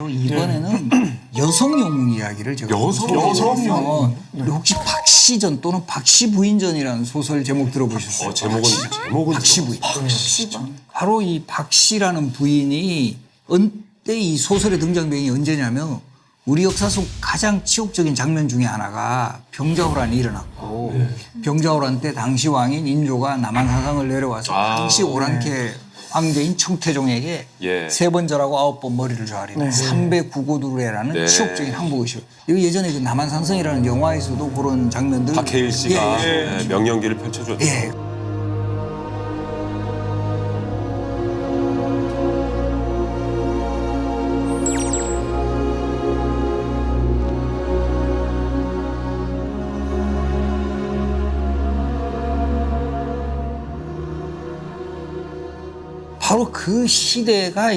이번에는 여성용 이야기를 제가 여성용? 혹시 박시전 또는 박씨부인전이라는 소설 제목 들어보셨어요? 제목은 박씨부인. 바로 이 박씨라는 부인이 언제 이 소설의 등장 배경이 언제냐면 우리 역사 속 가장 치욕적인 장면 중에 하나가 병자호란이 일어났고 병자호란 때 당시 왕인 인조가 남한사상을 내려와서 당시 오랑캐 황제인 청태종에게 예. 3번 절하고 9번 머리를 조아리는 300구고두레라는 치욕적인 항복의식. 이거 예전에 그 남한산성이라는 영화에서도 그런 장면들. 박해일 씨가 명령기를 펼쳐줬죠. 예. 바로 그 시대가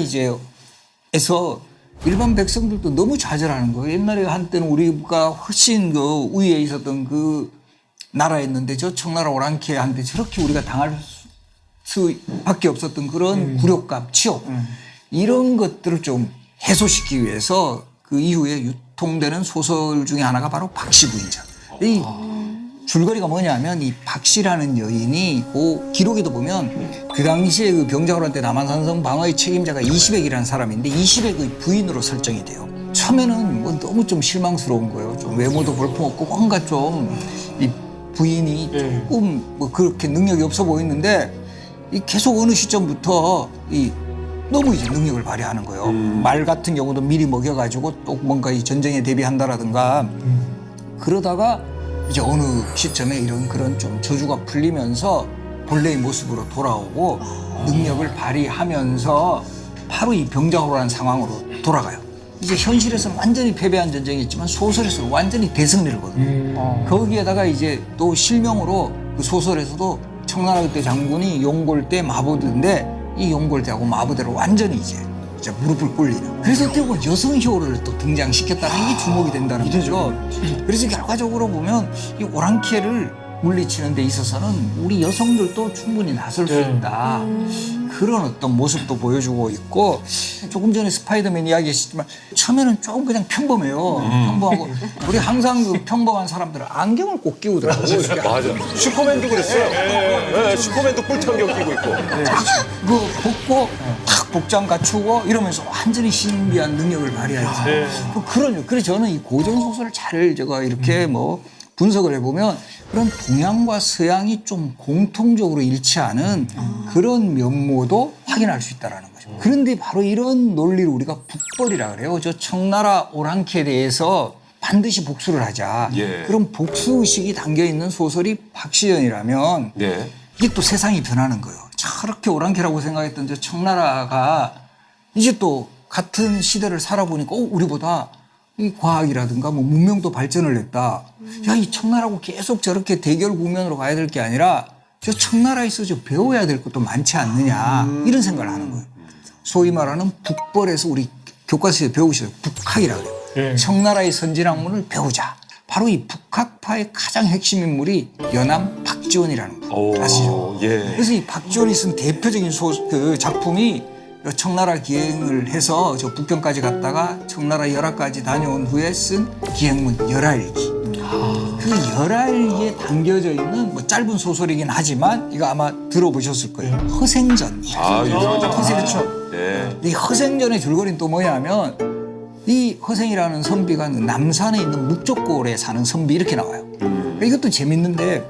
에서 일반 백성들도 너무 좌절하는 거예요. 옛날에 한때는 우리가 훨씬 그 우위에 있었던 그 나라였는데 저 청나라 오랑캐한테 저렇게 우리가 당할 수밖에 없었던 그런 굴욕감, 치욕 이런 것들을 좀 해소시키기 위해서 그 이후에 유통되는 소설 중에 하나가 바로 박씨부인전. 이 줄거리가 뭐냐면 이 박씨라는 여인이 그 기록에도 보면 그 당시에 그 병자호란 때 남한산성 방어의 책임자가 이시백이라는 사람인데 이시백의 부인으로 설정이 돼요. 처음에는 뭐 너무 좀 실망스러운 거예요. 좀 외모도 볼품없고 뭔가 좀 이 부인이 조금 뭐 그렇게 능력이 없어 보이는데 이 계속 어느 시점부터 이 너무 이제 능력을 발휘하는 거예요. 말 같은 경우도 미리 먹여가지고 또 뭔가 이 전쟁에 대비한다라든가 그러다가 이제 어느 시점에 이런 그런 좀 저주가 풀리면서 본래의 모습으로 돌아오고 능력을 발휘하면서 바로 이 병자호란 상황으로 돌아가요. 이제 현실에서는 완전히 패배한 전쟁이었지만 소설에서는 완전히 대승리를 거든요. 거기에다가 이제 또 실명으로 그 소설에서도 청나라 그때 장군이 용골대 마부대인데 이 용골대하고 마부대를 완전히 이제 무릎을 꿇리는. 그래서 어떻게 보면 여성 히어로를 또 등장시켰다는 게 주목이 된다는 거죠. 그래서 결과적으로 보면 이 오랑캐를 물리치는 데 있어서는 우리 여성들도 충분히 나설 수 있다. 그런 어떤 모습도 보여주고 있고 조금 전에 스파이더맨 이야기했지만 처음에는 조금 그냥 평범해요. 평범하고 우리 항상 그 평범한 사람들은 안경을 꼭 끼우더라고요. 맞아. 슈퍼맨도 그랬어요. 네, 슈퍼맨도 뿔테 안경 끼고 있고. 그거 벗고 탁 복장 갖추고 이러면서 완전히 신비한 능력을 발휘하죠. 그래서 저는 이 고전 소설을 잘 제가 이렇게 뭐 분석을 해보면 그런 동양과 서양이 좀 공통적으로 일치하는 그런 면모도 확인할 수 있다는 거죠. 그런데 바로 이런 논리를 우리가 북벌이라 그래요. 저 청나라 오랑캐에 대해서 반드시 복수를 하자. 예. 그런 복수의식이 담겨있는 소설이 박시전이라면 네. 이게 또 세상이 변하는 거예요. 저렇게 오랑캐라고 생각했던 저 청나라가 이제 또 같은 시대를 살아보니까 우리보다 이 과학이라든가 뭐 문명도 발전을 했다. 야, 이 청나라하고 계속 저렇게 대결 국면으로 가야 될 게 아니라 저 청나라에서 저 배워야 될 것도 많지 않느냐 이런 생각을 하는 거예요. 소위 말하는 북벌에서 우리 교과서에 배우셔요. 북학이라고 그래요. 청나라의 선진학문을 배우자. 바로 이 북학파의 가장 핵심 인물이 연암 박지원이라는 분 아시죠? 예. 그래서 이 박지원이 쓴 대표적인 그 작품이 청나라 기행을 해서 저 북경까지 갔다가 청나라 열하까지 다녀온 후에 쓴 기행문 열하일기. 그 열하일기에 담겨져 있는 뭐 짧은 소설이긴 하지만 이거 아마 들어보셨을 거예요. 허생전. 유명한 작품. 그렇죠. 네. 이 허생전의 줄거리는 또 뭐냐면 이 허생이라는 선비가 남산에 있는 묵적골에 사는 선비 이렇게 나와요. 이것도 재밌는데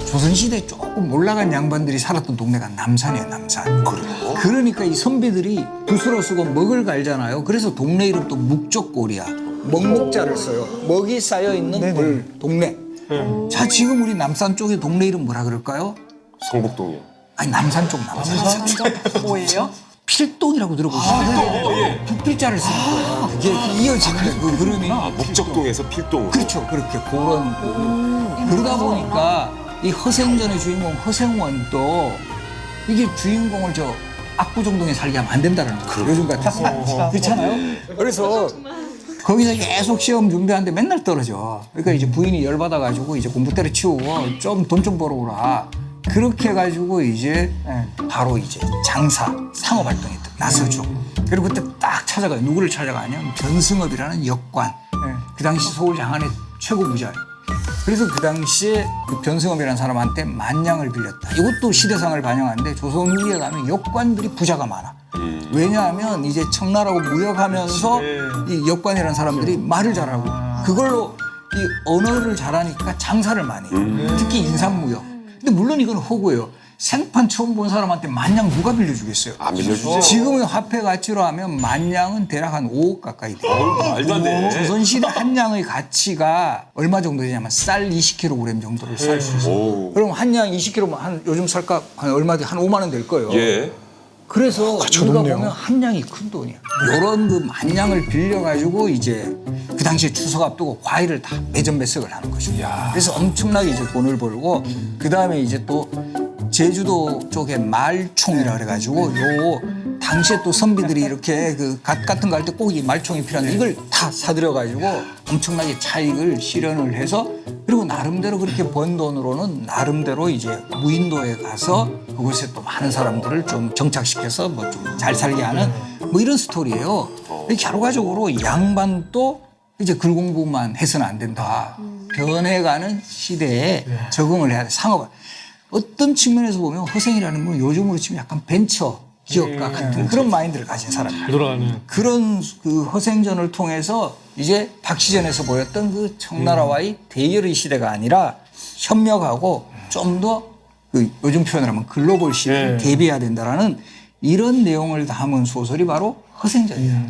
조선시대 조금 올라간 양반들이 살았던 동네가 남산이에요, 남산. 그래요? 그러니까 이 선비들이 붓으로 쓰고 먹을 갈잖아요. 그래서 동네 이름도 묵적골이야. 먹묵자를 써요. 먹이 쌓여있는 골, 동네. 자, 지금 우리 남산 쪽의 동네 이름 뭐라 그럴까요? 성북동이요. 아니, 남산 쪽, 남산 쪽. 뭐예요? 필동이라고 들어보셨어요? 북필자를 쓰는 거예요. 그게 이어지는 그 흐름이. 목적동에서 필동으로. 그렇죠. 그렇게 그런. 그러다 보니까 이 허생전의 주인공 허생원도 이게 주인공을 저 압구정동에 살게 하면 안 된다는 거예요. 요즘 같았어요. 그렇잖아요. 그래서 거기서 계속 시험 준비하는데 맨날 떨어져. 그러니까 이제 부인이 열받아가지고 이제 공부 때려치우고 좀 돈 좀 벌어오라. 그렇게 해가지고 이제 바로 이제 장사, 상업 활동에 나서죠. 그리고 그때 딱 찾아가요. 누구를 찾아가냐면 변승업이라는 역관. 그 당시 서울 장안의 최고 부자예요. 그래서 그 당시에 그 변승업이라는 사람한테 만냥을 빌렸다. 이것도 시대상을 반영하는데 조선 후기에 가면 역관들이 부자가 많아. 왜냐하면 이제 청나라하고 무역하면서 이 역관이라는 사람들이 말을 잘하고 그걸로 이 언어를 잘하니까 장사를 많이 해요. 특히 인삼무역. 근데 물론 이건 허구예요. 생판 처음 본 사람한테 만냥 누가 빌려주겠어요? 안 빌려주죠. 지금의 화폐 가치로 하면 만냥은 대략 한 5억 가까이 돼요. 말도 안 돼. 조선시대 한 냥의 가치가 얼마 정도 되냐면 쌀 20kg 정도를 쌀 수 있어요. 오. 그럼 한 냥 20kg면 한 요즘 쌀값 한 얼마 한 5만 원 될 거예요. 예. 그래서 우리가 보면 한 냥이 큰 돈이야. 이런 그 만냥을 빌려가지고 이제 그 당시에 추석 앞두고 과일을 다 매점매석을 하는 거죠. 그래서 엄청나게 이제 돈을 벌고 그 다음에 이제 또 제주도 쪽에 말총이라 그래가지고 요 당시에 또 선비들이 이렇게 그 갓 같은 거 할 때 꼭 이 말총이 필요한데 이걸 다 사들여가지고 엄청나게 차익을 실현을 해서 그리고 나름대로 그렇게 번 돈으로는 나름대로 이제 무인도에 가서 그곳에 또 많은 사람들을 좀 정착시켜서 뭐 좀 잘 살게 하는 뭐 이런 스토리예요. 결과적으로 양반도 이제 글 공부만 해서는 안 된다. 변해가는 시대에 적응을 해야 돼. 상업. 어떤 측면에서 보면 허생이라는 건 요즘으로 치면 약간 벤처 기업가 같은 그런 마인드를 가진 사람이에요. 잘 돌아가는. 그런 그 허생전을 통해서 이제 박시전에서 보였던 그 청나라와의 대결의 시대가 아니라 협력하고 좀 더 그 요즘 표현을 하면 글로벌 시대에 대비해야 된다라는 이런 내용을 담은 소설이 바로 허생전이에요.